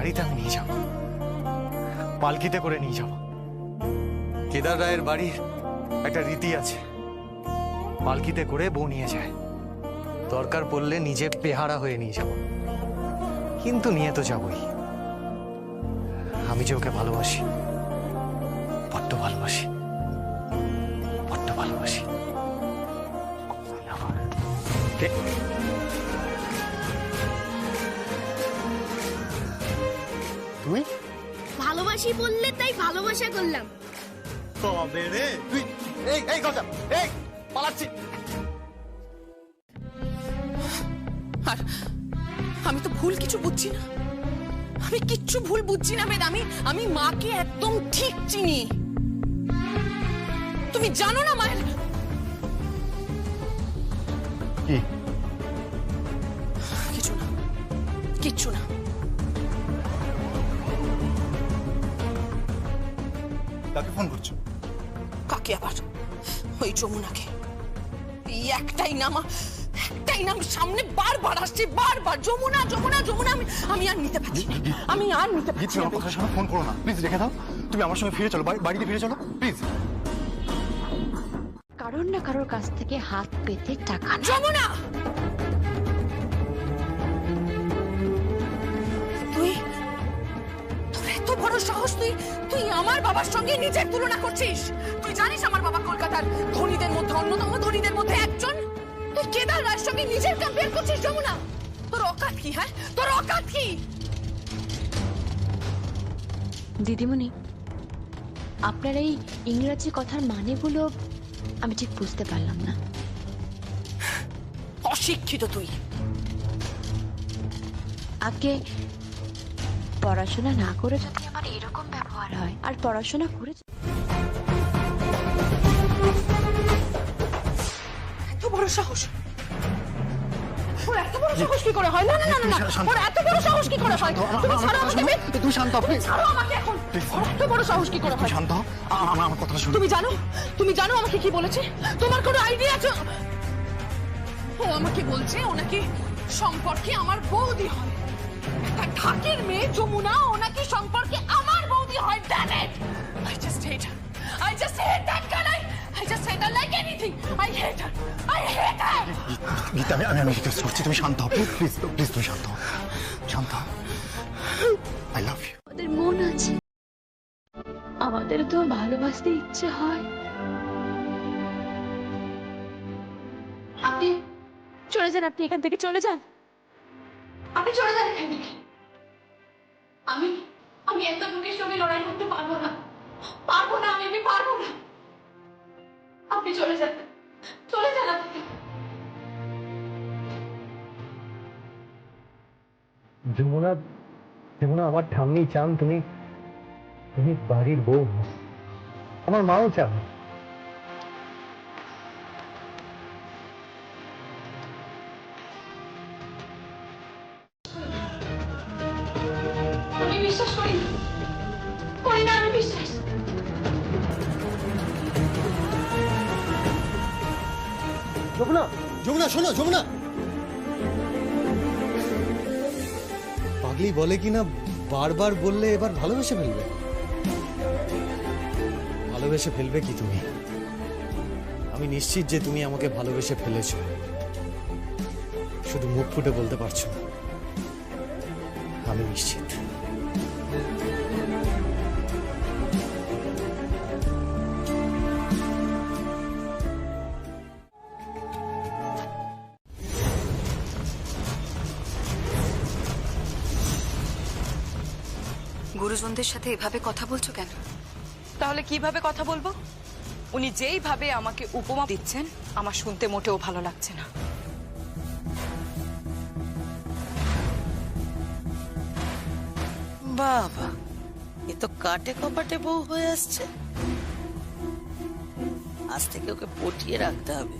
বাড়িতে আমি নিয়ে যাব, পালকিতে করে নিয়ে যাব। কেদার রায়ের বাড়ির একটা রীতি আছে, পালকিতে করে বউ নিয়ে যায়। দরকার পড়লে নিজে বেহারা হয়ে নিয়ে যাব, কিন্তু নিয়ে তো যাবই। আমি যে ওকে ভালোবাসি, বড্ড ভালোবাসি, বড্ড ভালোবাসি। তুই ভালোবাসি বললে তাই ভালোবাসা করলাম। কবে রে তুই? এই এই কথা, এই পালাচ্ছি। আর আমি তো ভুল কিছু বুঝছি না, আমি কিচ্ছু ভুল বুঝছি না বেদ। আমি মাকে একদম ঠিক চিনি। তুমি জানো না মায়ের কি? কিছু না, কিচ্ছু না। কাকে ফোন করছো? কাকে আবার? ওই যমুনাকে। এই একটাই নাম সামনে বারবার আসছে, বারবার যমুনা যমুনা যমুনা। আমি আর নিতে পারছি না, আমি আর নিতে পারছি না। আমার কথা শোনো, ফোন করো না প্লিজ, রেখে দাও। তুমি আমার সঙ্গে ফিরে চলো, বাড়িতে ফিরে চলো প্লিজ। কারোর না কারোর কাছ থেকে হাত পেতে টাকা না। যমুনা, তুই, তোর এত বড় সাহস, তুই আমার বাবার সঙ্গে নিজের তুলনা করছিস? তুই জানিস আমার বাবা কলকাতার ধনীদের মধ্যে অন্যতম, ধনীদের মধ্যে একজন। তুই কেদার রায়ের সঙ্গে নিজের কম্পেয়ার করছিস যমুনা? তোর অকাত কি? হ্যাঁ, তোর অকাত কি? দিদিমণি, আপনার এই ইংরেজি কথার মানেগুলো আমি ঠিক বুঝতে পারলাম না। অশিক্ষিত তুই। আগে পড়াশোনা না করে যদি আমার এরকম ব্যবহার হয়, আর পড়াশোনা করে এত বড় সাহস ওর, এত বড় সাহস কি করে হয়? না না না না, ওর এত বড় সাহস কি করে হয়? তুমি ছাড়ো আমাকে, তুই শান্ত হ প্লিজ। ছাড়ো আমাকে এখন। ওর এত বড় সাহস কি করে হয়? শান্ত হ, আমার কথা শোনো। তুমি জানো আমাকে কি বলেছে? তোমার কোনো আইডিয়া আছে? ও আমাকে বলছে ও নাকি সম্পর্কে আমার বৌদি হয়। একটা ঢাকের মেয়ে যমুনা ও নাকি সম্পর্কে আমার বৌদি হয়। Damn it! I just hate her. I just hate that girl. I just hate her like anything. I hate her. I hate her. Gita, আমি রিকোয়েস্ট করছি, তুমি শান্ত হও প্লিজ, প্লিজ তুমি শান্ত হও, শান্ত হও। I love you. আমাদের মন আছে, আমাদের তো ভালোবাসতে ইচ্ছে হয়। আপনি চলে যান, আপনি এখান থেকে চলে যান, আপনি চলে যান এখান থেকে। আমি এত লোকের সঙ্গে লড়াই করতে পারবো না, আমি পারবো না। আপনি চলে যান, চলে যান আপনি। যমুনা, যমুনা, আমার ঠাম্মি চান তুমি বাড়ির বউ, আমার মাও চান। আমি বিশ্বাস করি না, আমি বিশ্বাস। যমুনা, যমুনা শোনো, যমুনা। পাগলি বলে কিনা বারবার বললে এবার ভালোবেসে ফেলবে। ভালোবেসে ফেলবে কি তুমি? আমি নিশ্চিত যে তুমি আমাকে ভালোবেসে ফেলেছো, শুধু মুখ ফুটে বলতে পারছো না। আমি নিশ্চিত। গুরুজনদের সাথে এভাবে কথা বলছো কেন? তাহলে কিভাবে কথা বলবো? উনি যেইভাবে আমাকে উপমা দিচ্ছেন আমার শুনতে মোটেও ভালো লাগছে না। বাবা, এ তো কাটে কপাটে বউ হয়ে আসছে। আজ থেকে ওকে পটিয়ে রাখতে হবে।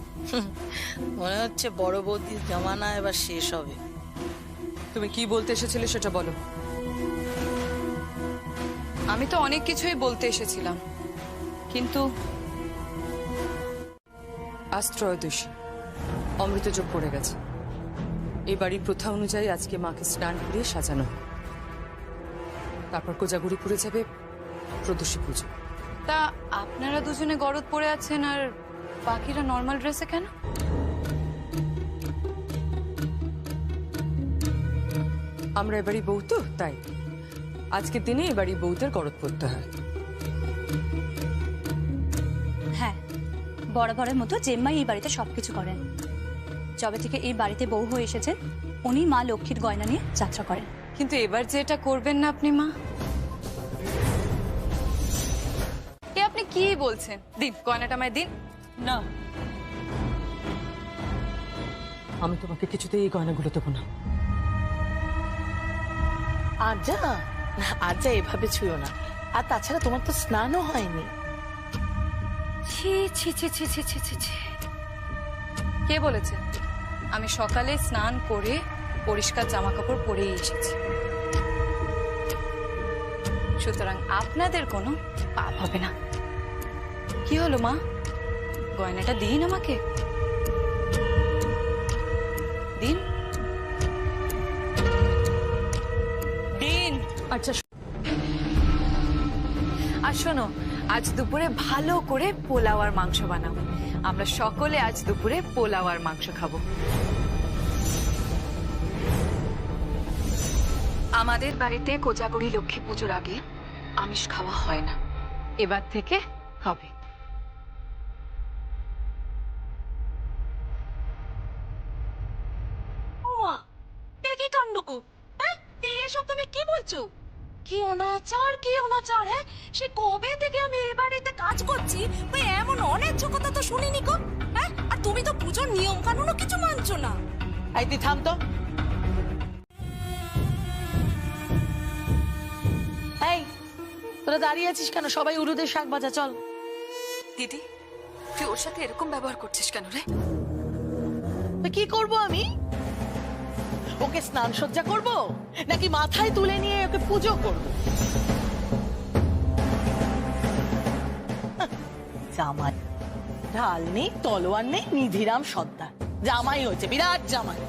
মনে হচ্ছে বড় বৌদির জমানা এবার শেষ হবে। তুমি কি বলতে এসেছিলে সেটা বলো। আমি তো অনেক কিছুই বলতে এসেছিলাম, কিন্তু আজ ত্রয়োদশী, অমৃতযোগ পড়ে গেছে। এই বাড়ির প্রথা অনুযায়ী আজকে মাকে স্নান করিয়ে সাজানো। তারপর কোজাগরিপুরে যাবে প্রদোষী পুজো। তা আপনারা দুজনে গরদ পরে আছেন আর বাকিরা নর্মাল ড্রেসে কেন? আমরা এবারই বউ তো, তাই আজকের দিনে এবারই বউদের গরদ পরতে হয়। হ্যাঁ, বরাবরের মতো জেম্মাই এই বাড়িতে সবকিছু করেন। যবে থেকে এই বাড়িতে বউ হয়ে এসেছেন উনি মা লক্ষ্মীর গয়না নিয়ে যাত্রা করেন। কিন্তু এবার যে এটা করবেন না আপনি মা, এ আপনি কি বলছেন? দিন গয়নাটা আমায় দিন। না, আমি তোমাকে কিছুতেই এই গয়নাগুলো দেবো না। আর যা এভাবে ছুঁয়ো না। আর তাছাড়া তোমার তো স্নানও হয়নি। ছি ছি ছি ছি ছি ছি ছি ছি। কে বলেছে? আমি সকালে স্নান করে পরিষ্কার জামা কাপড় পরেই এসেছি, সুতরাং আপনাদের কোনো পাপ হবে না। কি হলো মা, গয়নাটা দিন আমাকে, দিন দিন। আচ্ছা, আর শোনো, আজ দুপুরে ভালো করে পোলাও আর মাংস বানাবো। আমরা সকলে আজ দুপুরে পোলাও আর মাংস খাবো। আমাদের বাড়িতে কোজাগরি লক্ষ্মী পুজোর আগে আমিষ খাওয়া হয় না, এবার থেকে হবে। কি কাণ্ড গো, হ্যাঁ? এসব তুমি কি বলছো? কি অনাচার, কি অনাচার! হ্যাঁ, সে কবে থেকে আমি এই বাড়িতে কাজ করছি, ওই এমন অন্যায্য কথা তো শুনিনি গো। হ্যাঁ, আর তুমি তো পুজোর নিয়ম কানুনও কিছু মানছো না। এই তুই থাম তো। এই তোরা দাঁড়িয়ে আছিস কেন? সবাই উলুদের শাক ভাজা, চল। দিদি, তুই ওর সাথে এরকম ব্যবহার করছিস কেন রে? কি করব আমি? ওকে স্নান সজ্জা করব নাকি মাথায় তুলে নিয়ে ওকে পুজো করব? জামাই ঢাল নেই, তলোয়ার নেই, নিধিরাম সর্দার। জামাই হয়েছে বিরাট জামাই।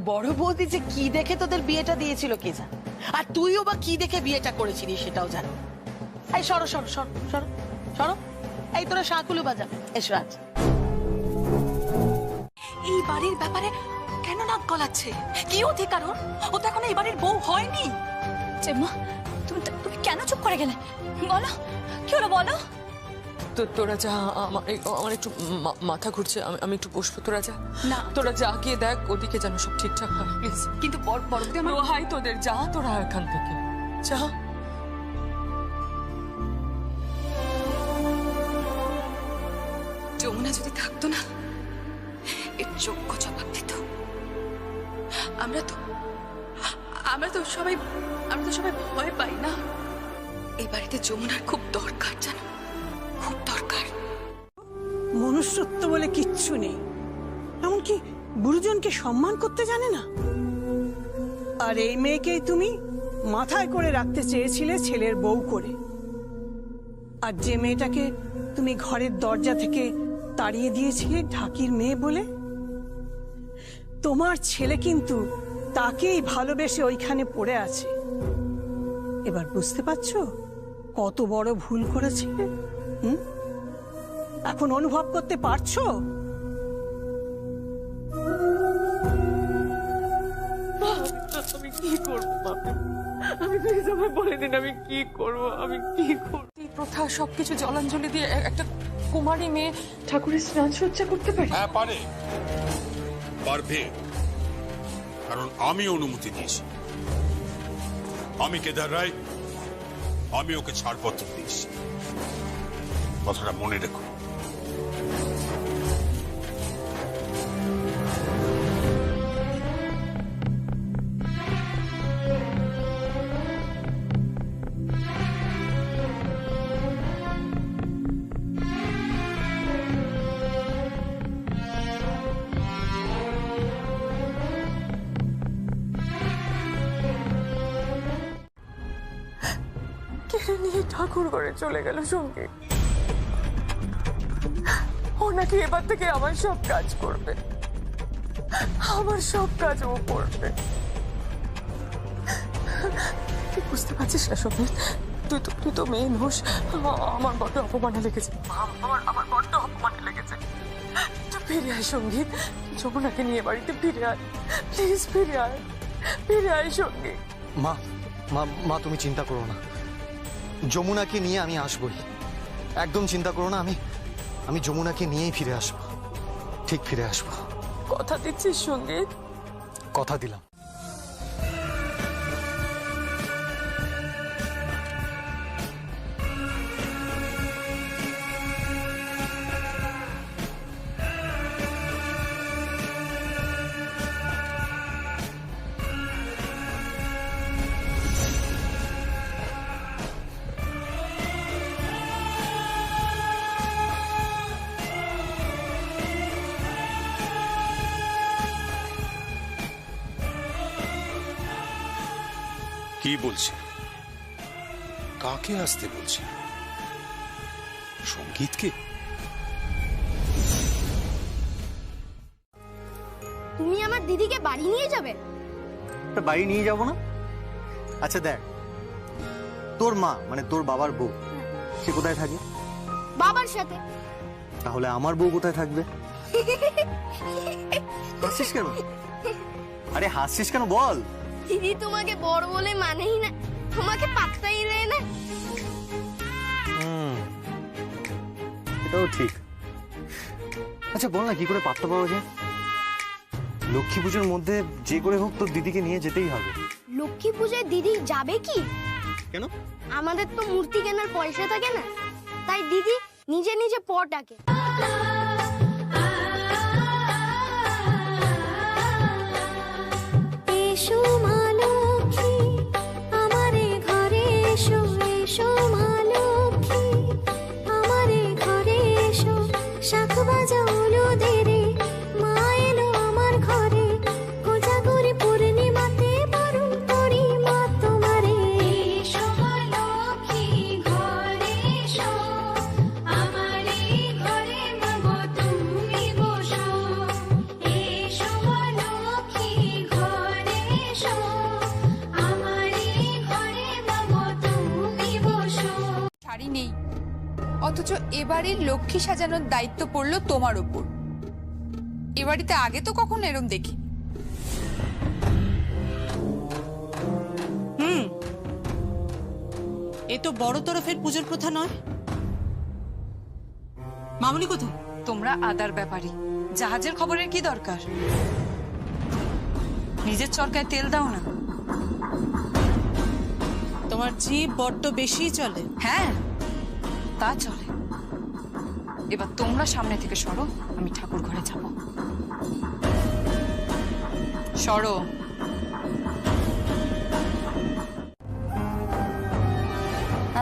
বড় বৌদি যে কি দেখে তোদের বিয়েটা দিয়েছিল কে জানে, আর তুইও বা কি দেখে বিয়েটা করেছিলি সেটাও জানি। এই সরো সরো সরো সরো সরো, এই তোরা শাঁকুলু বাজা, এসো আজ। এই বাড়ির ব্যাপারে কেন নাক গলাচ্ছে? কি অধিকার ওর? ও তো এখন এই বাড়ির বউ হয়নি। জেম্মা, তুমি কেন চুপ করে গেলে? বলো, কি হলো বলো। তো তোরা যা, আমার একটু মাথা ঘুরছে, আমি একটু বসবো। তোরা যা না। তোরা যা, গিয়ে দেখ ওদিকে যেন সব ঠিকঠাক হয় প্লিজ। কিন্তু বড় আমার হাই তোদের, যা তোরা এখান থেকে যা। যমুনা যদি থাকতো না, এর যোগ্য জবাব দিত। আমরা তো সবাই ভয় পাই না। এই বাড়িতে যমুনার খুব দরকার, জানো, খুব দরকার। মনুষ্যত্ব বলে কিচ্ছু নেই, এমনকি গুরুজনকে সম্মান করতে জানে না। আর এই মেয়েকেই তুমি মাথায় করে রাখতে চেয়েছিলে ছেলের বউ করে। আর যে মেয়েটাকে তুমি ঘরের দরজা থেকে তাড়িয়ে দিয়েছিলে ঢাকির মেয়ে বলে, তোমার ছেলে কিন্তু তাকেই ভালোবেসে ওইখানে পড়ে আছে। এবার বুঝতে পারছো কত বড় ভুল করেছিলে? এখন অনুভব করতে পারছো? আমি কি করবো বাবা? আমি প্লিজ আমায় বলে দিন আমি কি করব, আমি কি করব? এই প্রথা সবকিছু জলাঞ্জলি দিয়ে একটা কুমারী মেয়ে ঠাকুরের স্নান সজ্জা করতে পারে? হ্যাঁ পারবে, কারণ আমি অনুমতি দিয়েছি। আমি কেদার রায়, আমি ওকে ছাড়পত্র দিয়েছি। কথাটা মনে রেখো। নিয়ে ঠাকুর ঘরে চলে গেল সঙ্গে। ও নাকি এবার থেকে আমার সব কাজ করবে, আমার সব কাজ ও করবে। তুই বুঝতে পারছিস না সঙ্গীত, তুই তো মেয়ে নোস। আমার বড্ড অপমানে লেগেছে, আমার বড্ড অপমানে লেগেছে। তুই ফিরে আয় সঙ্গীত, যমুনাকে নিয়ে বাড়িতে ফিরে আয়, প্লিজ ফিরে আয় সঙ্গীত। মা মা মা তুমি চিন্তা করো না, যমুনাকে নিয়ে আমি আসবই, একদম চিন্তা করো না। আমি যমুনাকে নিয়েই ফিরে আসবো, ঠিক ফিরে আসবো। কথা দিচ্ছিস সঙ্গীত? কথা দিলাম। কি বলছে? কাকে আসতে বলছে? সঙ্গীতকে? তুমি আমার দিদিকে বাড়ি নিয়ে যাবে? বাড়ি নিয়ে যাবো না? আচ্ছা দেখ, তোর মা মানে তোর বাবার বউ সে কোথায় থাকে? বাবার সাথে। তাহলে আমার বউ কোথায় থাকবে? হাসছিস কেন? আরে হাসছিস কেন বল? দিদি তোমাকে বড় বলে মানেই না, তোমাকে পাত্তাই দেয় না। এটাও ঠিক। আচ্ছা বল না, কি করে পাত্তা পাওয়া যায়? লক্ষ্মী পুজোর মধ্যে যে করে হোক তোর দিদিকে নিয়ে যেতেই হবে। লক্ষ্মী পূজায় দিদি যাবে কি? কেন? আমাদের তো মূর্তি কেনার পয়সা থাকে না, তাই দিদি নিজে নিজে পট আঁকে। এসো মা লক্ষ্মী আমারে ঘরে এসো, এসো মা লক্ষ্মী আমারে ঘরে এসো, শাখ বাজাও উলুদেরে মা এলো আমার ঘরে, কোজাগরি পূর্ণিমাতে বরণ করি মা তোমারে। এসো মা লক্ষ্মী ঘরে এসো, আমারে ঘরে মাগো তুমি বসো। এসো মা লক্ষ্মী ঘরে এসো, আমারে ঘরে মাগো তুমি বসো। শাড়ি নেই, অথচ এবারের লক্ষ্মী সাজানোর দায়িত্ব পড়লো তোমার উপর। এ বাড়িতে আগে তো কখনো এরম দেখি। এ তো বড় তরফের পুজোর প্রথা নয়। মামুনি কোথায়? তোমরা আদার ব্যাপারী, জাহাজের খবরের কি দরকার? নিজের চরকায় তেল দাও না। তোমার জিভ বড্ড বেশি চলে। হ্যাঁ তা চলে। এবার তোমরা সামনে থেকে সরো, আমি ঠাকুর ঘরে যাব। সরো।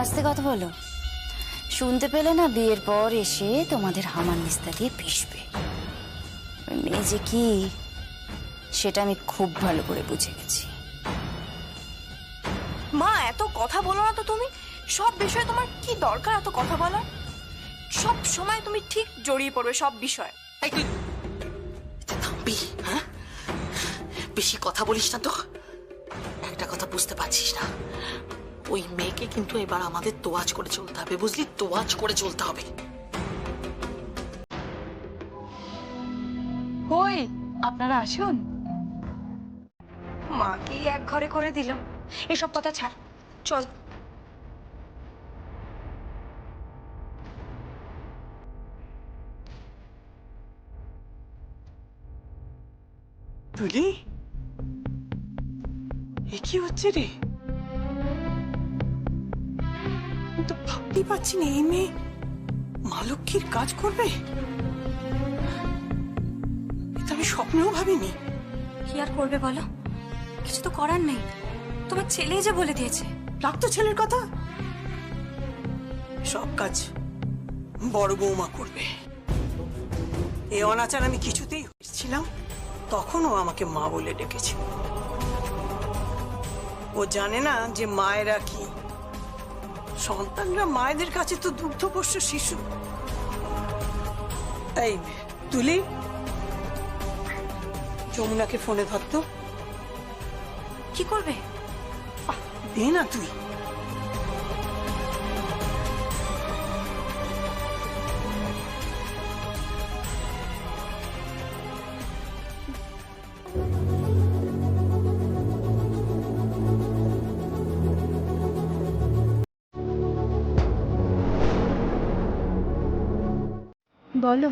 আস্তে কথা বলো, শুনতে পেলে না বিয়ের পর এসে তোমাদের হামান নিস্তা দিয়ে পিষবে। ওই মেয়ে যে কি সেটা আমি খুব ভালো করে বুঝে গেছি। মা এত কথা বলো না তো তুমি, সব বিষয়ে তোমার কি দরকার এত কথা বলার? সব সময় তুমি ঠিক জড়িয়ে পড়বে সব বিষয়। থামবি? হ্যাঁ, বেশি কথা বলিস না তো। একটা কথা বুঝতে পারছিস না, ওই মেয়েকে কিন্তু এবার আমাদের তোয়াজ করে চলতে হবে, বুঝলি? তোয়াজ করে চলতে হবে। কই আপনারা আসুন। মাকে এক ঘরে করে দিল, এসব কথা ছাড়, চল। তুলি, এ কি হচ্ছে রে? আমি তো ভাবতেই পারছি না এই মেয়ে মা লক্ষ্মীর কাজ করবে। এটা আমি স্বপ্নেও ভাবিনি। কি আর করবে বলো, কিছু তো করার নেই। তোমার ছেলেই যে বলে দিয়েছে। রাখতো ছেলের কথা, সব কাজ বড় বৌমা করবে। এই অনাচার আমি কিছুতেই হয়েছিলাম, তখনও আমাকে মা বলে ডেকেছিল। ও জানে না যে মায়েরা কি। সন্তানরা মায়েদের কাছে তো দুগ্ধপোষ্য শিশু। এই তুলি, যমুনাকে ফোনে ধরতো। কি করবে? দে না তুই। বলো।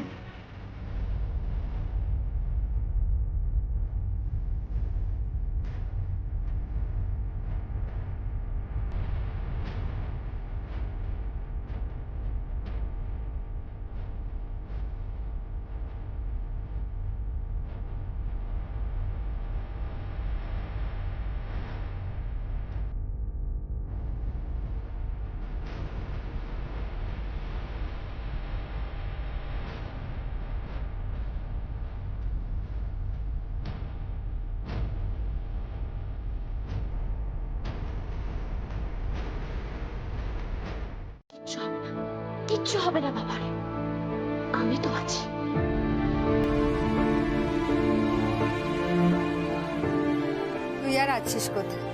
কিচ্ছু হবে না বাবার, আমি তো আছি। তুই আর আছিস কোথায়?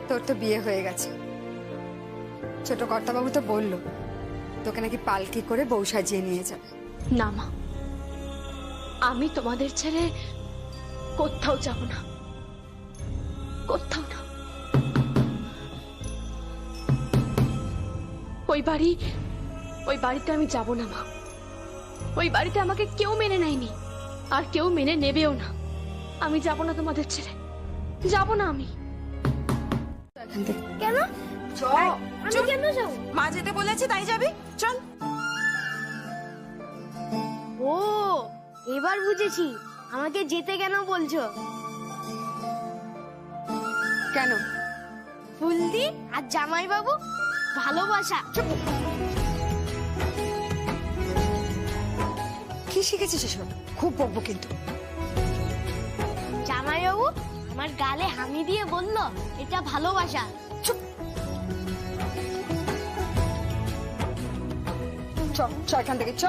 তোর তো বিয়ে হয়ে গেছে। ছোট কর্তাবাবু তো বললো তোকে নাকি পালকি করে বউ সাজিয়ে নিয়ে যাবে। না মা, আমি তোমাদের ছেড়ে কোথাও যাব না, কোথাও না। ওই বাড়িতে আমি যাব না মা। ওই বাড়িতে আমাকে কেউ মেনে নেয়নি, আর কেউ মেনে নেবেও না। আমি যাব না তোমাদের ছেড়ে, যাব না আমি। কেন? আমি কেন যাবো? মা যেতে বলেছে তাই যাবি, চল। ও, এবার বুঝেছি আমাকে যেতে কেন বলছো। কেন? ফুলদি আর জামাই বাবু ভালোবাসা। কি শিখেছিস এসব? খুব বকবো কিন্তু। জামাই বাবু আমার গালে হামি দিয়ে বলল এটা ভালোবাসা। চুপ। চ চ এখান থেকে চ।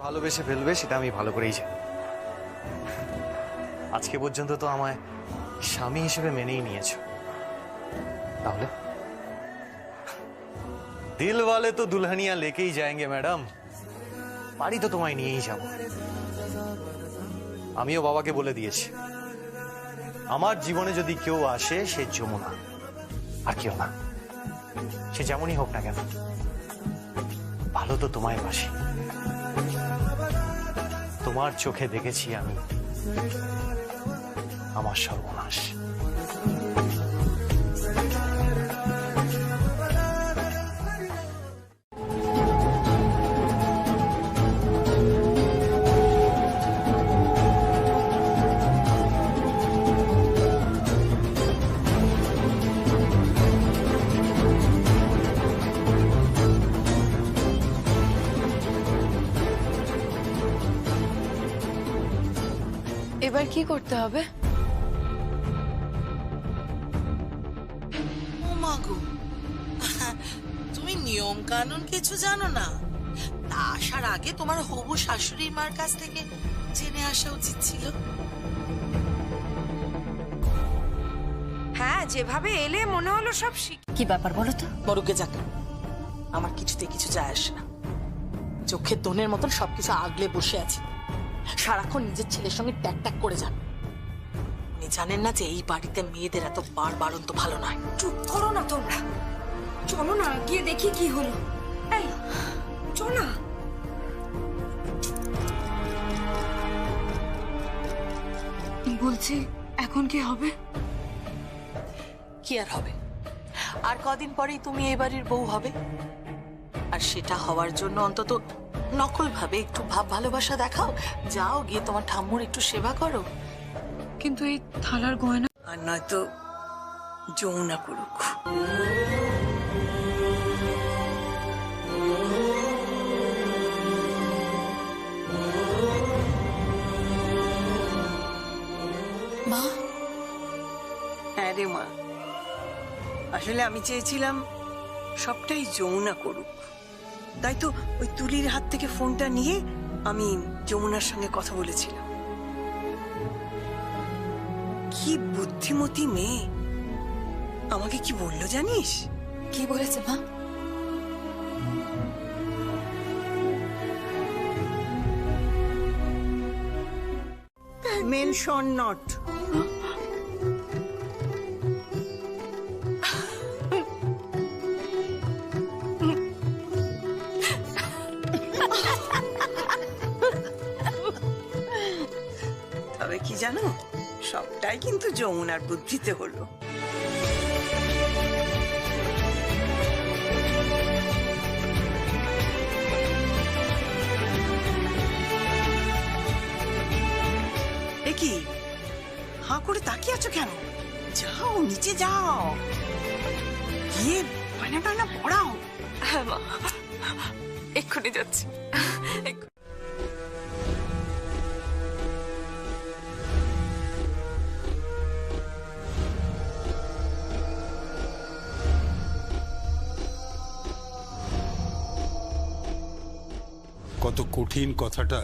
ভালোবেসে ফেলবে সেটা আমি ভালো করেই জানি। আজকে পর্যন্ত তো আমায় স্বামী হিসেবে মেনেই নিয়েছো, তাহলে দিল वाले तो दुल्हनिया लेके ही जाएंगे ম্যাডাম। বাড়ি তো তোমায় নিয়েই যাব। আমিও বাবাকে বলে দিয়েছি আমার জীবনে যদি কেউ আসে সে যমুনা, আর কেউ না। সে যেমনই হোক না কেন, ভালো তো তোমায় বাসি। তোমার চোখে দেখেছি আমি আমার সর্বনাশ। এবার কি করতে হবে? ও মা গো, তুমি নিয়ম কানুন কিছু জানো না? তা আসার আগে তোমার হবু শাশুড়ির মার কাছ থেকে জেনে আসা উচিত ছিল। হ্যাঁ, যেভাবে এলে মনে হলো সব কি ব্যাপার বলো তো? মরুকে যাক, আমার কিছুতে কিছু যায় আসে না। চোখের দোনের মতন সবকিছু আগলে বসে আছে, সারাক্ষণ নিজের ছেলের সঙ্গে ট্যাক ট্যাক করে যান। উনি জানেন না যে এই বাড়িতে মেয়েদের এত বাড়ন্ত ভালো নয়। চুপ করো না তোমরা, চলো না গিয়ে দেখি কি হলো। এই চলো না। বলছি এখন কি হবে? কি আর হবে, আর কদিন পরেই তুমি এই বাড়ির বউ হবে। আর সেটা হওয়ার জন্য অন্তত নকল ভাবে একটু ভাব ভালোবাসা দেখাও। যাও গিয়ে তোমার ঠাম্মুর একটু সেবা করো। কিন্তু এই থালার গয়না আর নয়তো যমুনা করুক। মা, হ্যাঁ রে মা, আসলে আমি চেয়েছিলাম সবটাই যমুনা করুক। তাই তো ওই তুলির হাত থেকে ফোনটা নিয়ে আমি যমুনার সঙ্গে কথা বলেছিলাম। কি বুদ্ধিমতী মেয়ে, আমাকে কি বললো জানিস? কি বলেছে মা? Mention not. তবে কি জানো, সবটাই কিন্তু যমুনার বুদ্ধিতে হলো। কি হাঁ করে তাকিয়ে আছো কেন? যাও নিচে যাও, গিয়ে বায়না টায়না পড়াও। হ্যাঁ মা, এক্ষুনি যাচ্ছি। কত কঠিন কথাটা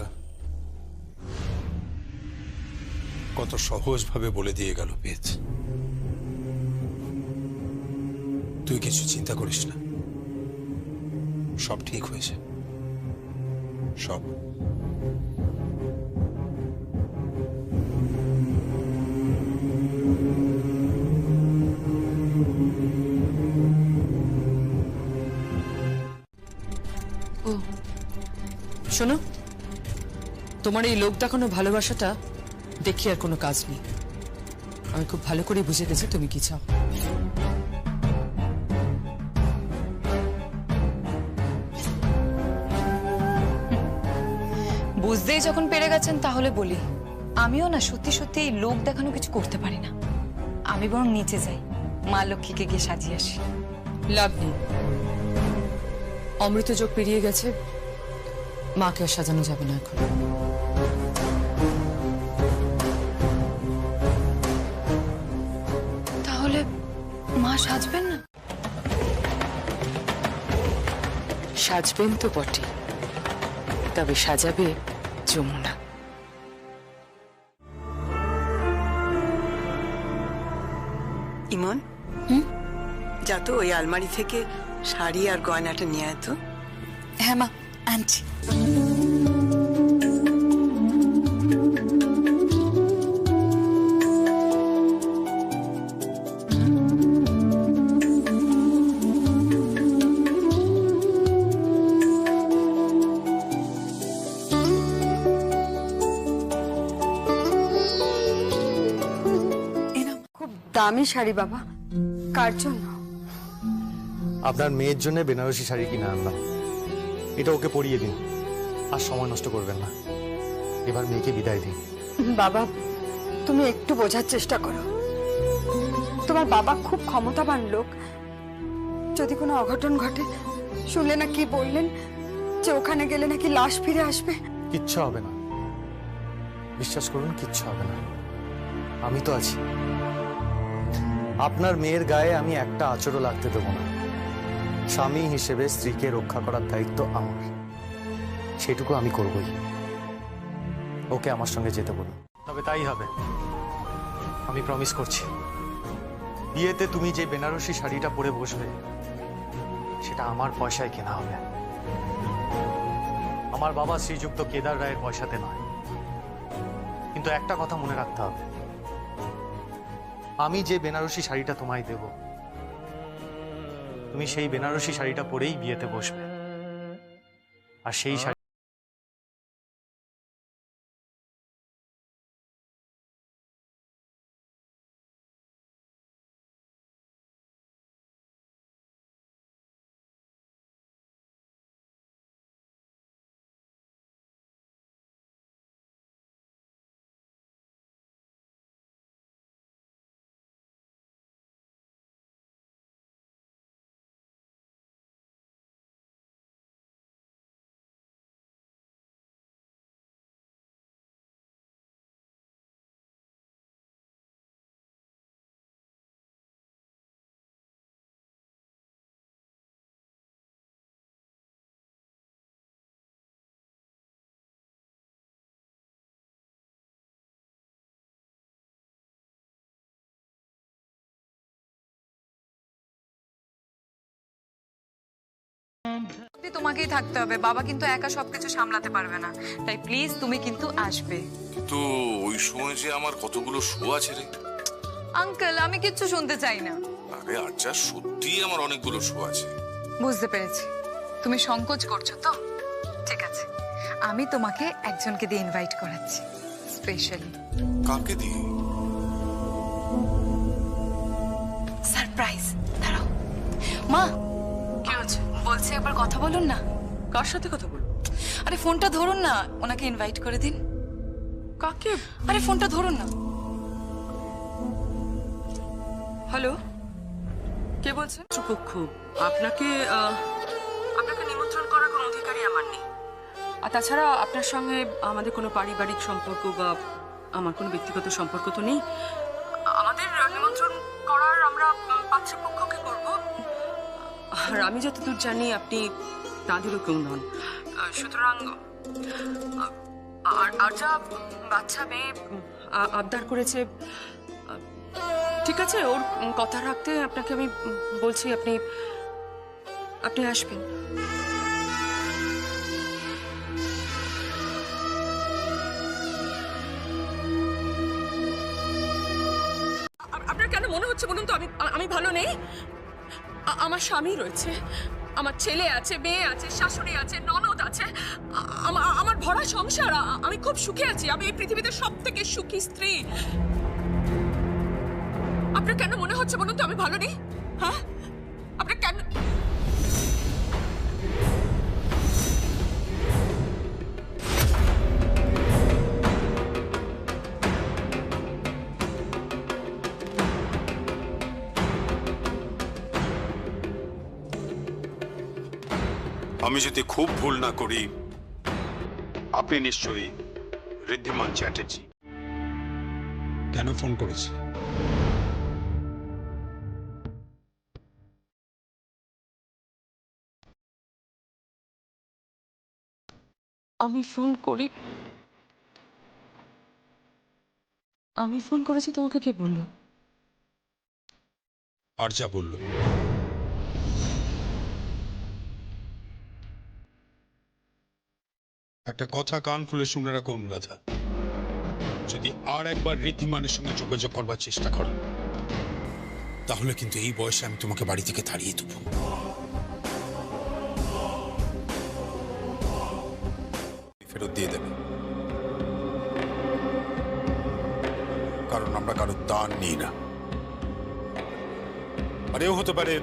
কত সহজভাবে বলে দিয়ে গেল পেজ। তুই কিছু চিন্তা করিস না, সব ঠিক হয়েছে, সব। শোনো, তোমার এই লোক দেখানো ভালোবাসাটা দেখি আর কোনো কাজ নেই। আমি খুব ভালো করে বুঝে গেছি তুমি কি চাও। বুঝতেই যখন পেরে গেছেন তাহলে বলি, আমিও না সত্যি সত্যি এই লোক দেখানো কিছু করতে পারি না। আমি বরং নিচে যাই, মা লক্ষ্মীকে গিয়ে সাজিয়ে আসি। লাভ নেই, অমৃত যোগ পেরিয়ে গেছে, মাকে আর সাজানো যাবে না এখন। তাহলে মা সাজবেন না? সাজবেন তো বটে, তবে সাজাবে যমুনা। ইমন, যা তো ওই আলমারি থেকে শাড়ি আর গয়নাটা নিয়ে আয় তো। হ্যাঁ মা, আনছি। খুব দামি শাড়ি বাবা, কার জন্য? আপনার মেয়ের জন্য বেনারসি শাড়ি কিনে আনলাম, এটা ওকে পরিয়ে দিন, আর সময় নষ্ট করবেন না। এবার মেয়েকে বিদায় দিন। বাবা, তুমি একটু বোঝার চেষ্টা করো। তোমার বাবা খুব ক্ষমতাবান লোক, যদি কোনো অঘটন ঘটে, শুনলে না কি বললেন যে ওখানে গেলে নাকি লাশ ফিরে আসবে। কিচ্ছু হবে না, বিশ্বাস করুন, কিচ্ছু হবে না। আমি তো আছি। আপনার মেয়ের গায়ে আমি একটা আঁচড়ও লাগতে দেবো না। স্বামী হিসেবে স্ত্রীকে রক্ষা করার দায়িত্ব আমার, সেটুকু আমি করবই। ওকে আমার সঙ্গে যেতে বলুন, তবে তাই হবে। আমি প্রমিস করছি, বিয়েতে তুমি যে বেনারসি শাড়িটা পরে বসবে, সেটা আমার পয়সায় কেনা হবে। আমার বাবা শ্রীযুক্ত কেদার রায়ের পয়সাতে নয়। কিন্তু একটা কথা মনে রাখতে হবে, আমি যে বেনারসি শাড়িটা তোমায় দেব, তুমি সেই বেনারসি শাড়িটা পরেই বিয়েতে বসবে। আর সেই শাড়ি তোমাকেই থাকতে হবে, বাবা কিন্তু একা সবকিছু সামলাতে পারবে না, তাই প্লিজ তুমি কিন্তু আসবে। তো ওই সময় যে আমার কতগুলো শো আছে রে। আঙ্কেল আমি কিচ্ছু শুনতে চাই না। আরে আচ্ছা, সত্যিই আমার অনেকগুলো শো আছে। বুঝতে পেরেছি, তুমি সংকোচ করছো তো, ঠিক আছে, আমি তোমাকে একজনকে দিয়ে ইনভাইট করাচ্ছি স্পেশালি। কাকে দিয়ে? সারপ্রাইজ। দাঁড়াও মা, কি হচ্ছে বলছি, একবার কথা বলুন না। কার সাথে কথা বলবো? আরে ফোনটা ধরুন না, ওনাকে ইনভাইট করে দিন। কাকে? আরে ফোনটা ধরুন না। হ্যালো, কে বলছেন? পক্ষ আপনাকে আপনাকে নিমন্ত্রণ করার কোনো অধিকারই আমার নেই। আর তাছাড়া আপনার সঙ্গে আমাদের কোনো পারিবারিক সম্পর্ক বা আমার কোনো ব্যক্তিগত সম্পর্ক তো নেই। আমাদের নিমন্ত্রণ করার আমরা পাত্রপক্ষকে করব। আর আমি যতদূর জানি আপনি তাদেরও কেউ নন, সুতরাং আর যা বাচ্চা মেয়ে আবদার করেছে, ঠিক আছে, ওর কথা রাখতে আপনাকে আমি বলছি আপনি আসবেন। আপনার কেন মনে হচ্ছে বলুন তো আমি ভালো নেই? আমার স্বামী রয়েছে, আমার ছেলে আছে, মেয়ে আছে, শাশুড়ি আছে, ননদ আছে, আমার ভরা সংসার, আমি খুব সুখে আছি, আমি এই পৃথিবীতে সবথেকে সুখী স্ত্রী। আপনার কেন মনে হচ্ছে বলুন তো আমি ভালো নেই? হ্যাঁ, আপনার কেন? আমি যদি খুব ভুল না করি, আপনি নিশ্চয়ই ঋদ্ধিমান চ্যাটার্জি। কেন ফোন করেছি? আমি ফোন করেছি তোমাকে, কে বললো? আর যা বললো। একটা কথা কান খুলে শুনে রাখো অনুরাধা, যদি আর একবার ঋদ্ধিমানের সঙ্গে যোগাযোগ করবার চেষ্টা করো, তাহলে কিন্তু এই বয়সে আমি তোমাকে বাড়ি থেকে তাড়িয়ে দেবো। ফেরত দিয়ে দেবে, কারণ আমরা কারো দান নিই না। আর এও হতে পারে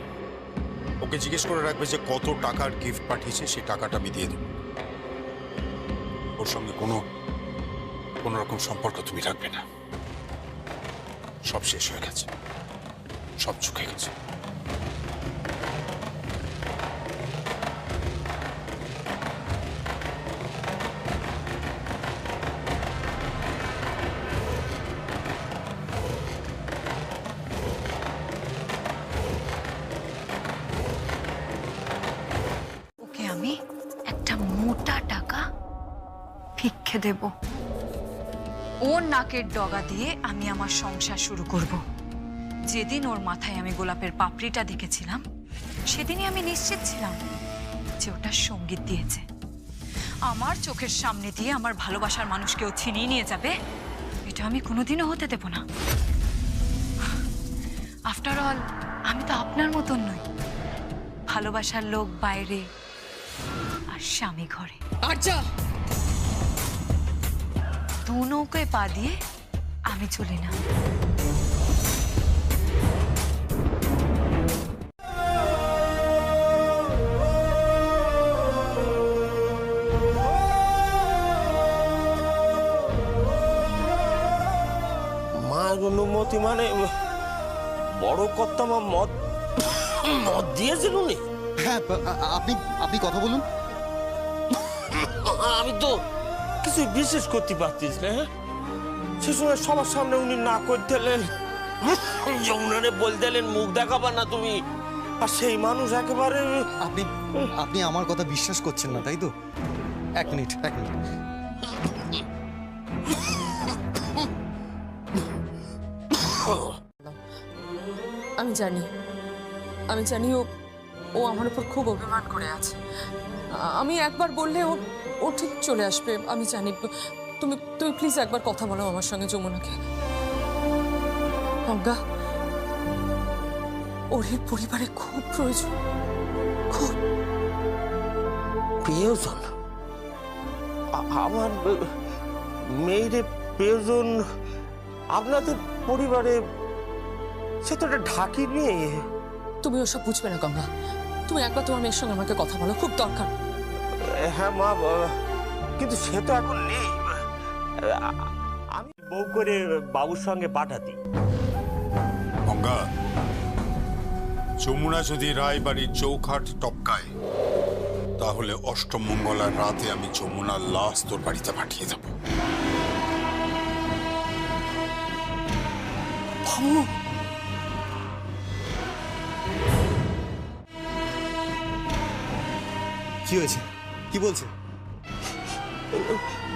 ওকে জিজ্ঞেস করে রাখবে যে কত টাকার গিফট পাঠিয়েছে, সেই টাকাটা আমি দিয়ে দেবো। ওর সঙ্গে কোনো রকম সম্পর্ক তুমি রাখবে না। সব শেষ হয়ে গেছে, সব চুকে গেছে। ওকে আমি একটা মোটা টাকা ভিক্ষে দেব, ওর নাকের ডগা দিয়ে আমি আমার সংসার শুরু করব। যেদিন ওর মাথায় আমি গোলাপের পাপড়িটা দেখেছিলাম, সেদিনই আমি নিশ্চিত ছিলাম যে ওটা সঙ্গীত দিয়েছে। আমার চোখের সামনে দিয়ে আমার ভালোবাসার মানুষকেও ছিনিয়ে নিয়ে যাবে, এটা আমি কোনোদিনও হতে দেব না। আফটার অল আমি তো আপনার মতন নই, ভালোবাসার লোক বাইরে আর স্বামী ঘরে। আচ্ছা, দু নৌকায় পা দিয়ে আমি চলি না। মার অনুমতি মানে বড় কর্তা মা মদ দিয়েছিল উনি? হ্যাঁ, আপনি কথা বলুন। আমি তো কিছু বিশেষ করতে পারতিস না। সে সময় সবার সামনে উনি না করতেলেন, যমুনারে বলতেলেন মুখ দেখাবা না তুমি, আর সেই মানুষ একেবারে। আপনি আমার কথা বিশ্বাস করছেন না, তাই তো? এক মিনিট। আমি জানি ও ও আমার উপর খুব অভিমান করে আছে। আমি একবার বললে ও ঠিক চলে আসবে, আমি জানি। তুমি তুমি প্লিজ একবার কথা বলো আমার সঙ্গে যমুনাকে। গঙ্গা, ওর এই পরিবারে খুব প্রয়োজন, খুব প্রয়োজন। আমার মেয়ের প্রয়োজন আপনাদের পরিবারে? সে তো একটা ঢাকি মেয়ে। তুমি ওসব বুঝবে না গঙ্গা, তুমি একবার তোমার মেয়ের সঙ্গে আমাকে কথা বলো, খুব দরকার। হ্যাঁ মা, কিন্তু সে তো এখন নেই। আমি বউ করে বাবুর সঙ্গে পাঠাতি। গঙ্গা, যমুনা যদি রায়বাড়ির চৌখাট টপকায়, তাহলে অষ্টমঙ্গলার রাতে আমি যমুনার লাশ তোর বাড়িতে পাঠিয়ে দেব। কি হয়েছে? কি বলছে?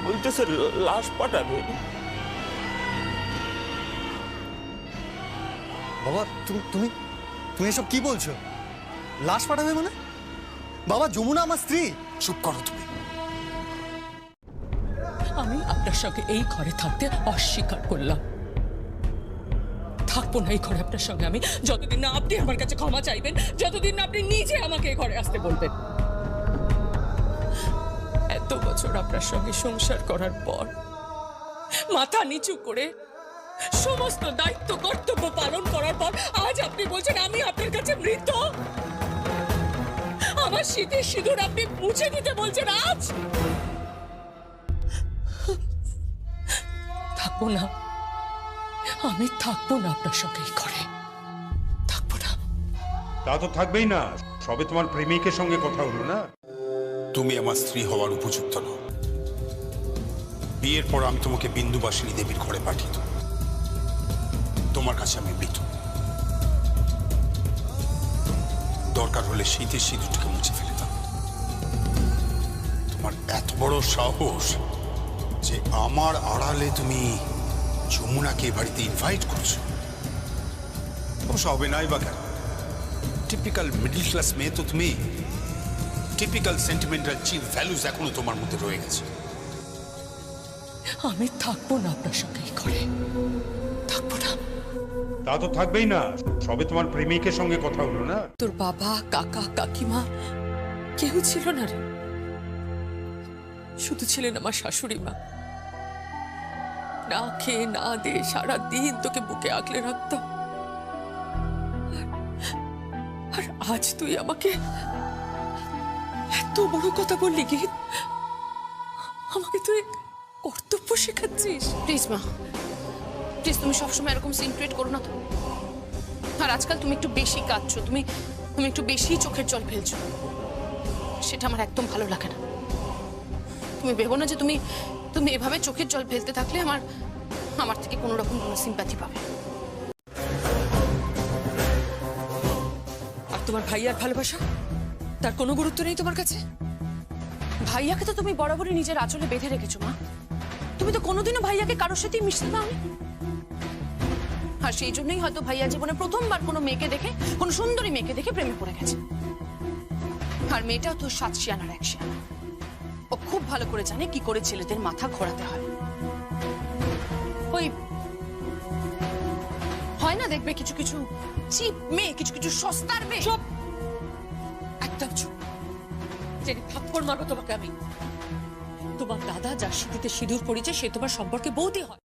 বলতেছে লাশ পাঠাবে। বাবা তুমি তুমি তুমি এসব কি বলছো? লাশ পাঠাবে মানে? বাবা, যমুনা আমার স্ত্রী। চুপ করো তুমি। আমি আপনার সঙ্গে এই ঘরে থাকতে অস্বীকার করলাম। থাকবো না এই ঘরে আপনার সঙ্গে আমি, যতদিন না আপনি আমার কাছে ক্ষমা চাইবেন, যতদিন না আপনি নিজে আমাকে এই ঘরে আসতে বলবেন। এত বছর আপনার সঙ্গে সংসার করার পর মাথা নিচু করে সমস্ত দায়িত্ব কর্তব্য পালন করার পর আজ আপনি বলছেন আমি আপনার কাছে মৃত। আমার শীতের সিঁদুর আপনি মুছে দিতে বলছেন আজ। থাকবো না, আমি থাকবো না আপনার সঙ্গে এই ঘরে, থাকবো না। তা তো থাকবেই না, সবে তোমার প্রেমিকের সঙ্গে কথা হলো না। তুমি আমার স্ত্রী হওয়ার উপযুক্ত নও। বিয়ের পর আমি তোমাকে বিন্দুবাসিনী দেবীর ঘরে পাঠিয়ে দেব। তোমার কাছে আমি মৃত। দরকার হলে শীতের সিঁদুরটাকে মুছে ফেলে দাও। তোমার এত বড় সাহস যে আমার আড়ালে তুমি যমুনাকে বাড়িতে ইনভাইট করছো। অবশ্য হবে নাই বা কেন? টিপিক্যাল মিডল ক্লাস মেয়ে তো তুমি। টিপিক্যাল সেন্টিমেন্টাল চিপ ভ্যালুজ এখনো তোমার মধ্যে রয়ে গেছে। আমি থাকবো না আপনার সঙ্গে এই ঘরে, থাকবো না। তা তো থাকবেই না, সবে তোমার প্রেমিকের সঙ্গে কথা হলো না। তোর বাবা, কাকা, কাকিমা কেউ ছিল না রে, শুধু ছিলেন আমার শাশুড়ি মা। না খেয়ে না দে সারা দিন তোকে বুকে আগলে রাখতাম। আর আজ তুই আমাকে এত বড় কথা বললি গীত, আমাকে তুই কর্তব্য শেখাচ্ছিস। প্লিজ মা, প্লিজ তুমি সবসময় এরকম সিন ক্রিয়েট করো না তো। আর আজকাল তুমি একটু বেশি কাঁদছো, তুমি একটু বেশি চোখের জল ফেলছো, সেটা আমার একদম ভালো লাগে না। তুমি ভেবো না যে তুমি এভাবে চোখের জল ফেলতে থাকলে আমার থেকে কোনো রকম কোনো সিম্প্যাথি পাবে। আর তোমার ভাইয়ার ভালোবাসা, তার কোনো গুরুত্ব নেই তোমার কাছে? ভাইয়াকে তো তুমি বরাবরই নিজের আঁচলে বেঁধে রেখেছো মা। তুমি তো কোনোদিনও ভাইয়াকে কারোর সাথেই মিশতে দাওনি। আর সেই জন্যই হয়তো ভাইয়া জীবনে প্রথমবার কোনো মেয়েকে দেখে, কোনো সুন্দরী মেয়েকে দেখে প্রেমে পড়ে গেছে। আর মেয়েটাও তো 7 শিয়ানার 1 শিয়ানা। ও খুব ভালো করে জানে কি করে ছেলেদের মাথা ঘোরাতে হয়। ওই হয় না, দেখবে কিছু কিছু চিপ মেয়ে, কিছু কিছু সস্তার মেয়ে। চুপ, একদম চুপ। জেনে থাপ্পড় মারবো তোমাকে আমি। তোমার দাদা যার সিঁথিতে সিঁদুর পড়েছে সে তোমার সম্পর্কে বৌদি হয়।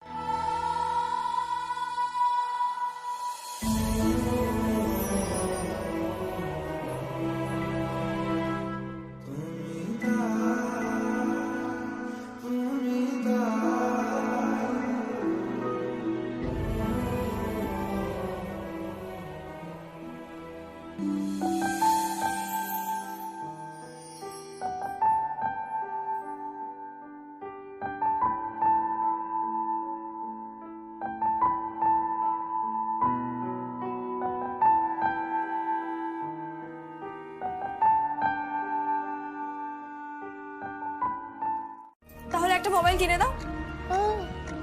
তাহলে একটা মোবাইল কিনে দাও।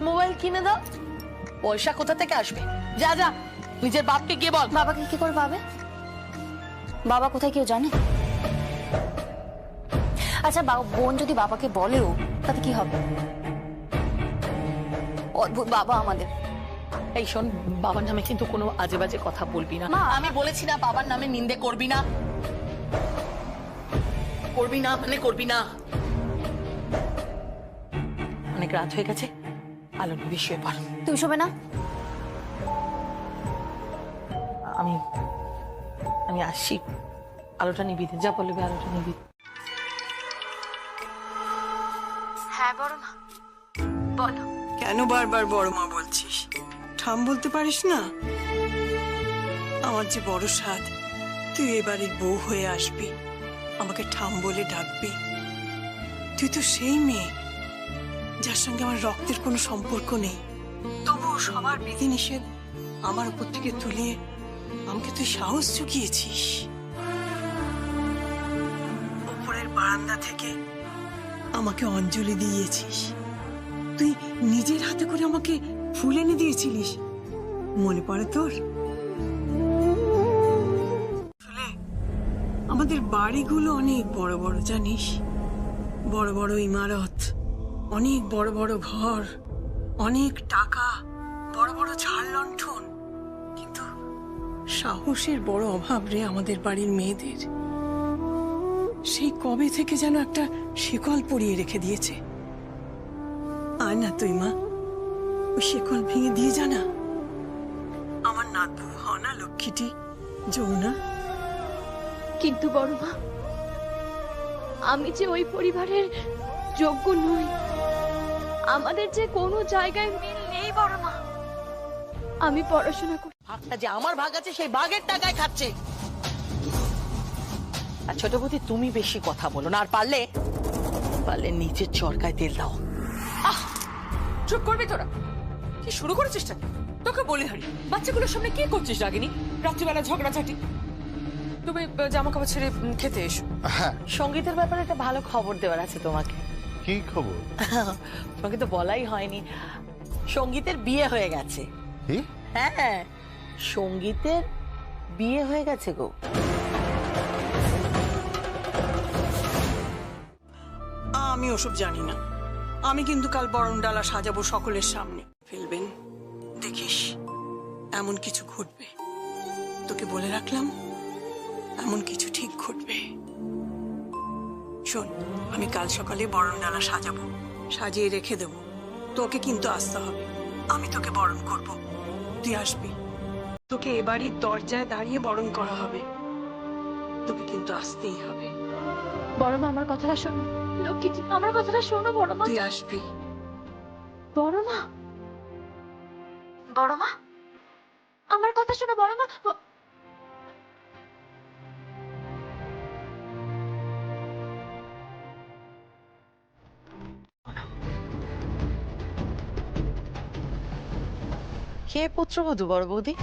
মোবাইল কিনে দাও? পয়সা কোথা থেকে আসবে? যা যা নিজের বাপকে গিয়ে বল। বাবাকে কি করে পাবে? বাবা কোথায় কেউ জানে? আচ্ছা বোন যদি বাবাকে বলেও তাতে কি হবে? অদ্ভুত বাবা আমাদের। এই শোন, বাবার নামে কিন্তু কোনো আজে বাজে কথা বলবি না। আমি বলেছি না বাবার নামে নিন্দে করবি না, করবি না মানে করবি না। অনেক রাত হয়ে গেছে, আলো নিবি, শুয়ে পড়। তুই শোবে না? আমি আসছি, আলোটা নিবি, যা বলবি আলোটা নিবি। হ্যাঁ বড় মা, বলো। কেন বারবার বড় মা বলছিস? ঠাম বলতে পারিস না? আমার যে বড় সাধ, তুই এবারে বউ হয়ে আসবি, আমাকে ঠাম বলে ডাকবি। তুই তো সেই মেয়ে যার সঙ্গে আমার রক্তের কোনো সম্পর্ক নেই, তবুও সবার বিধিনিষেধ আমার উপর থেকে তুলে আমাকে তুই সাহস জুগিয়েছিস। উপরের বারান্দা থেকে আমাকে অঞ্জলি দিয়েছিস, তুই নিজের হাতে করে আমাকে ফুল এনে দিয়েছিলিস, মনে পড়ে তোর? আমাদের বাড়িগুলো অনেক বড় বড়, জানিস, বড় বড় ইমারত, অনেক বড় বড় ঘর, অনেক টাকা, বড় বড় ঝাড় লণ্ঠন, কিন্তু সাহসের বড় অভাব রে আমাদের বাড়ির মেয়েদের। সেই কবে থেকে যেন একটা শিকল পরিয়ে রেখে দিয়েছে। আয় না তুই মা, ওই শিকল ভেঙে দিয়ে জানা, আমার নাতবু হনা লক্ষ্মীটি যমুনা। কিন্তু বড় মা, আমি যে ওই পরিবারের যোগ্য নই, আমাদের যে কোনো জায়গায় মিল নেই বড় মা। আমি পড়াশোনা করি, ভাগটা যে আমার ভাগ আছে সেই ভাগের টাকায় খাচ্ছে। আর ছোট বৌদি, তুমি বেশি কথা বলো না, আর পারলে পারলে নিচের চরকায় তেল দাও। চুপ করবি তোরা? কি শুরু করেছিস? তোকে বলি হারি, বাচ্চাগুলোর সামনে কি করছিস রাগিনী? রাত্রিবেলা ঝগড়াঝাটি। তুমি জামা কাপড় ছেড়ে খেতে এসো। হ্যাঁ, সঙ্গীতের ব্যাপারে একটা ভালো খবর দেওয়ার আছে তোমাকে। কি খবর? তোমাকে তো বলাই হয়নি, সঙ্গীতের বিয়ে হয়ে গেছে। কি? হ্যাঁ, সঙ্গীতের বিয়ে হয়ে গেছে গো। আমি ওসব জানি না। আমি কিন্তু কাল বরণডালা সাজাবো সকলের সামনে। ফেলবেন, দেখিস এমন কিছু ঘটবে, তোকে বলে রাখলাম, এমন কিছু ঠিক ঘটবে। শোন, আমি কাল সকালে বরণডালা সাজাবো, সাজিয়ে রেখে দেবো, তোকে কিন্তু আসতে হবে। আমি তোকে বরণ করব, তুই আসবি। তোকে এ বাড়ির দরজায় দাঁড়িয়ে বরণ করা হবে, তোকে কিন্তু আসতেই হবে। বড় মা আমার কথাটা শোনো, লক্ষ্মী আমার কথাটা শোনো বড় মা। তুই আসবি। বড় মা, বড় মা আমার কথা শোনো বড় মা। কে পুত্রবধূ বড় বৌদি?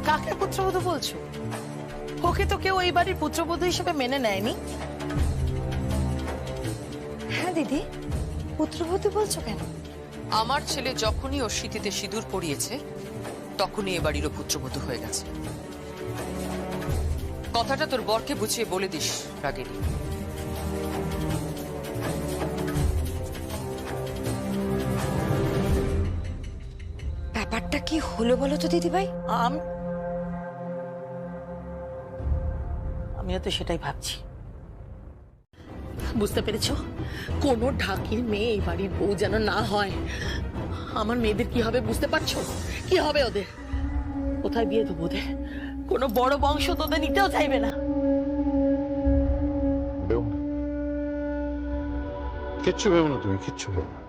কাকে পুত্রবধূ বলছো? ওকে তো কেউ এই বাড়ির পুত্রবধূ হিসেবে মেনে নেয়নি। হ্যাঁ দিদি, পুত্রবধূ বলছো কেন? আমার ছেলে যখনই ওর স্মৃতিতে সিঁদুর পরিয়েছে, তখনই এ বাড়িরও পুত্রবধূ হয়ে গেছে। কথাটা তোর বরকে বুঝিয়ে বলে দিস রাগিনী। ব্যাপারটা কি হলো বলো তো দিদি ভাই? আমিও তো সেটাই ভাবছি। বুঝতে পেরেছো? কোনো ঢাকির মেয়ে এই বাড়ির বউ যেন না হয়। আমার মেয়েদের কি হবে বুঝতে পারছো? কি হবে ওদের? কোথায় বিয়ে দেবো ওদের? কোনো বড় বংশ তোদের নিতেও চাইবে না। কিচ্ছু ভেবো না তুমি, কিচ্ছু ভেবো না।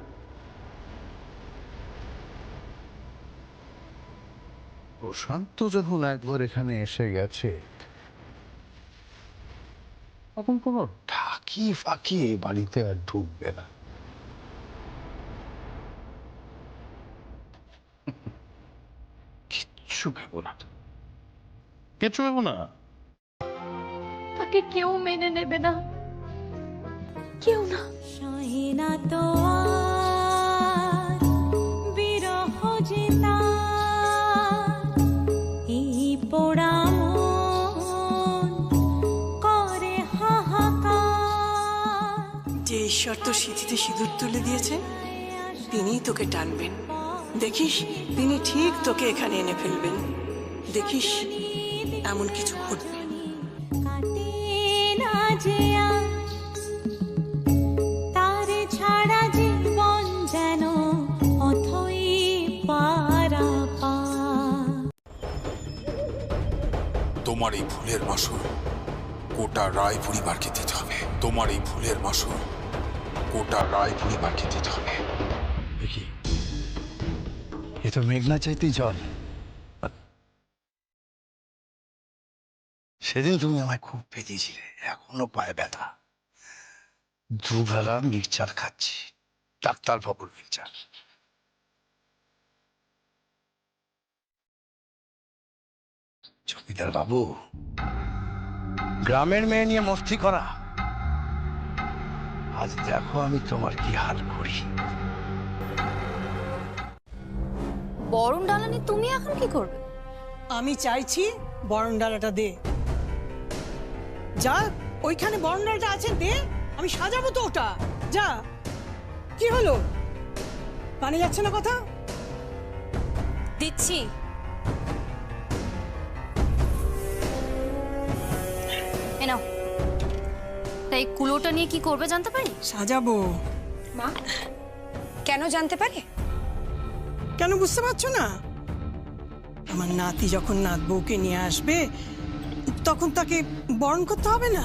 প্রশান্ত যখন একবার এখানে এসে গেছে, তখন কোনো ঢাকি ফাঁকি এই বাড়িতে আর ঢুকবে না। কিচ্ছু ভেবো না, কিচ্ছু ভেবো না। তাকে কেউ মেনে নেবে না, কেউ না। সহিনা তো বিরহ যেতা এই পোড়া মন সিঁদুর তুলে দিয়েছেন তিনিই তোকে টানবেন। দেখিস তিনি ঠিক তোকে এখানে এনে ফেলবেন। দেখিস এমন কিছু ঘটবে। না যে আজ তারে ছাড়া জীবন যেন অথই পারাপার। তোমার এই ভুলের মাসুল গোটা রায় পরিবারকে দিতে হবে। তোমার এই ভুলের মাসুল গোটা রায় পরিবারকে দিতে হবে। দেখি এ তো মেঘনা চাইতেই জল। সেদিন তুমি আমায় খুব পেঁচিয়েছিলে, এখনো পায়ে ব্যথা। দুবেলা মিক্সচার খাচ্ছি, ডাক্তার বাবুর মিক্সচার। জমিদার বাবু, গ্রামের মেয়ে নিয়ে মস্তি করা, আজ দেখো আমি তোমার কি হাল করি। বরণ ডালানি তুমি এখন কি করবে? আমি চাইছি বরণ ডালাটা দে। যা ওইখানে বরণ ডালাটা আছে দে, আমি সাজাবো তো ওটা। যা। কি হলো, কানে যাচ্ছে না কথা? দিচ্ছি। এ নাও। তাই কুলোটা নিয়ে কি করবে জানতে পারি? সাজাবো। মা, কেন জানতে পারি? কেন বুঝতে পারছো না? আমার নাতি যখন নাত বউকে নিয়ে আসবে তখন তাকে বরণ করতে হবে না?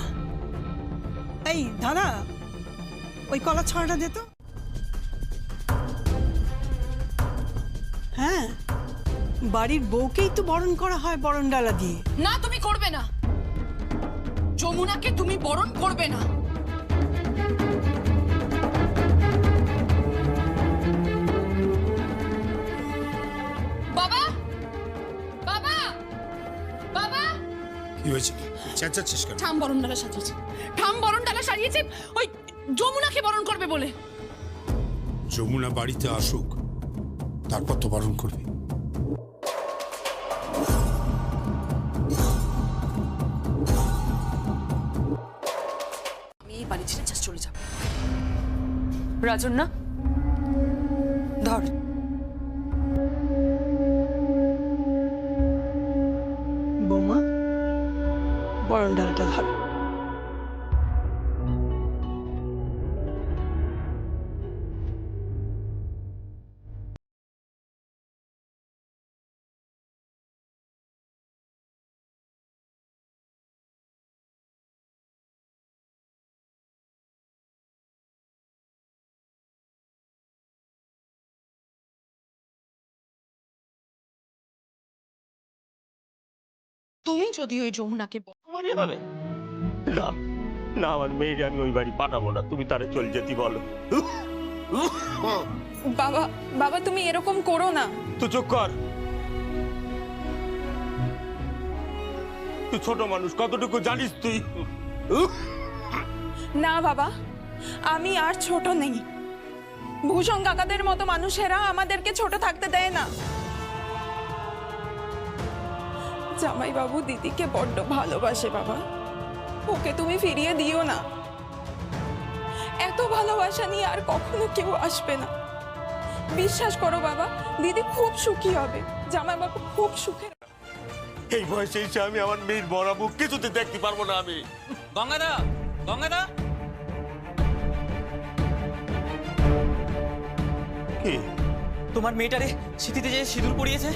এই দাদা, ওই কলা ছড়াটা দে তো। হ্যাঁ, বাড়ির বউকেই তো বরণ করা হয় বরণ ডালা দিয়ে। না, তুমি করবে না। যমুনাকে তুমি বরণ করবে না। বাবা, বাবা, বাবা, কি হয়েছে? চেঁচাচ্ছিস কেন? ঠাম বরণ ডালা সাজিয়েছে, ঠাম বরণ ডালা সাজিয়েছে ওই যমুনাকে বরণ করবে বলে। যমুনা বাড়িতে আসুক, তারপর তো বারণ করবি। আমি এই বাড়ি ছেড়ে জাস্ট চলে যাব। রাজন না, ধর। বৌমা, বরণ ডালাটা ধর। তুমি যদি ওই যমুনাকে হবে না, না, আমার মেয়েকে আমি ওই বাড়ি পাঠাবো না। তুমি তারে চল যেতে বলো। বাবা, বাবা তুমি এরকম করো না। তুই চুপ কর। তুই ছোট মানুষ, কতটুকু জানিস তুই? না বাবা, আমি আর ছোট নেই। ভূষণ কাকাদের মতো মানুষেরা আমাদেরকে ছোট থাকতে দেয় না। জামাই বাবু দিদিকে বড্ড ভালোবাসে বাবা, ওকে তুমি ফিরিয়ে দিও না। এত ভালোবাসা নিয়ে আর কখনো কেউ আসবে না। বিশ্বাস করো বাবা, দিদি খুব সুখী হবে, জামাই বাবু খুব সুখে। এই বয়সে এসে আমি আমার মেয়ের বড় মুখ কিছুতে দেখতে পারবো না। আমি গঙ্গাদা, গঙ্গাদা, কি তোমার মেয়েটারে স্মৃতিতে যে সিঁদুর পরিয়েছে,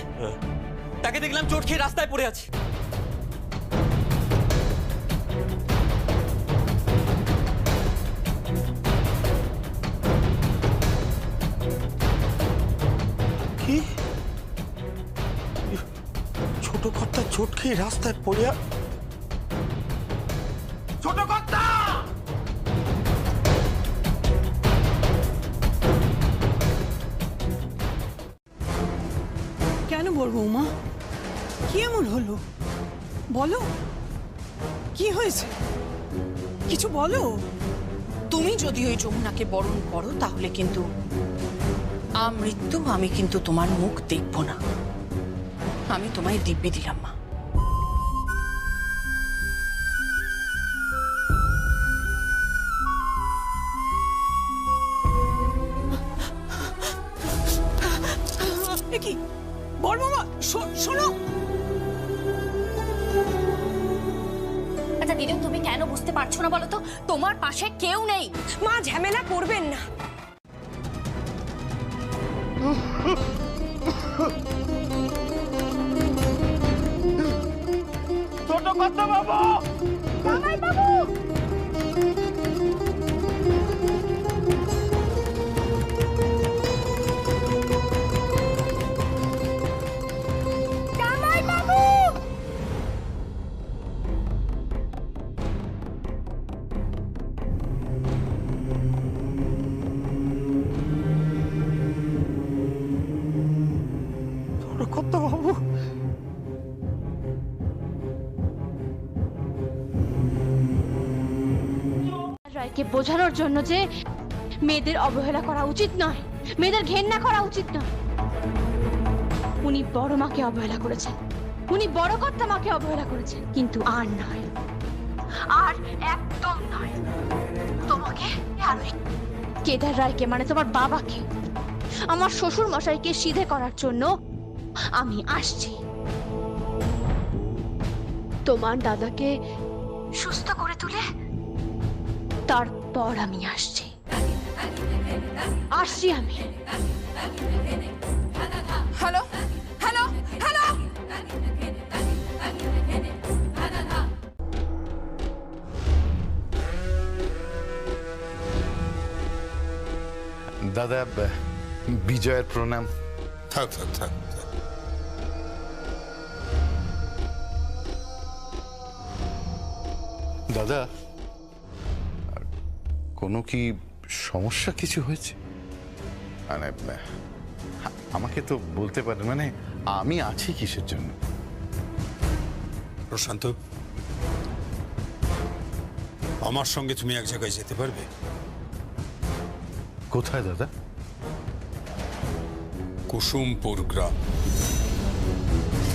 তাকে দেখলাম চোট খেয়ে রাস্তায় পড়ে আছে। কি ছোট কর্তা চোট খেয়ে রাস্তায় পড়িয়া? ছোট কর্তা! কেন বলবো মা? কি এমন হলো বলো, কি হয়েছে? কিছু বলো। তুমি যদি ওই যমুনাকে বরণ করো তাহলে কিন্তু আমৃত্যু আমি কিন্তু তোমার মুখ দেখব না। আমি তোমায় দিব্যি দিলাম মা। কি বড় মামা শোনো। আচ্ছা দিদি, তুমি কেন বুঝতে পারছো না বলো তো? তোমার পাশে কেউ নেই। মা ঝামেলা করবেন না। ছোট কথা বাবু, জামাই বাবু, জামাই বাবু। ছোট কথা বাবু। রায়কে বোঝানোর জন্য যে মেয়েদের অবহেলা করা উচিত নয়, মেয়েদের ঘেন্না করা উচিত নয়। উনি বড় মাকে অবহেলা করেছেন, উনি বড় কর্তা মাকে অবহেলা করেছেন, কিন্তু আর নয়, আর একদম নয় তোমাকে আর ওই কেদার রায়কে, মানে তোমার বাবাকে, আমার শ্বশুর মশাইকে সিধে করার জন্য আমি আসছি। তোমার দাদাকে সুস্থ করে তুলে তারপর আমি আসছি আমি। হ্যালো হ্যালো হ্যালো, দাদা, বিজয়ের প্রণাম। থাক থাক থাক। দাদা, কোনো কি সমস্যা কিছু হয়েছে? মানে আমাকে তো বলতে পারেন, মানে আমি আছি কিসের জন্য। প্রশান্ত, আমার সঙ্গে তুমি এক জায়গায় যেতে পারবে? কোথায় দাদা? কুসুমপুর গ্রাম।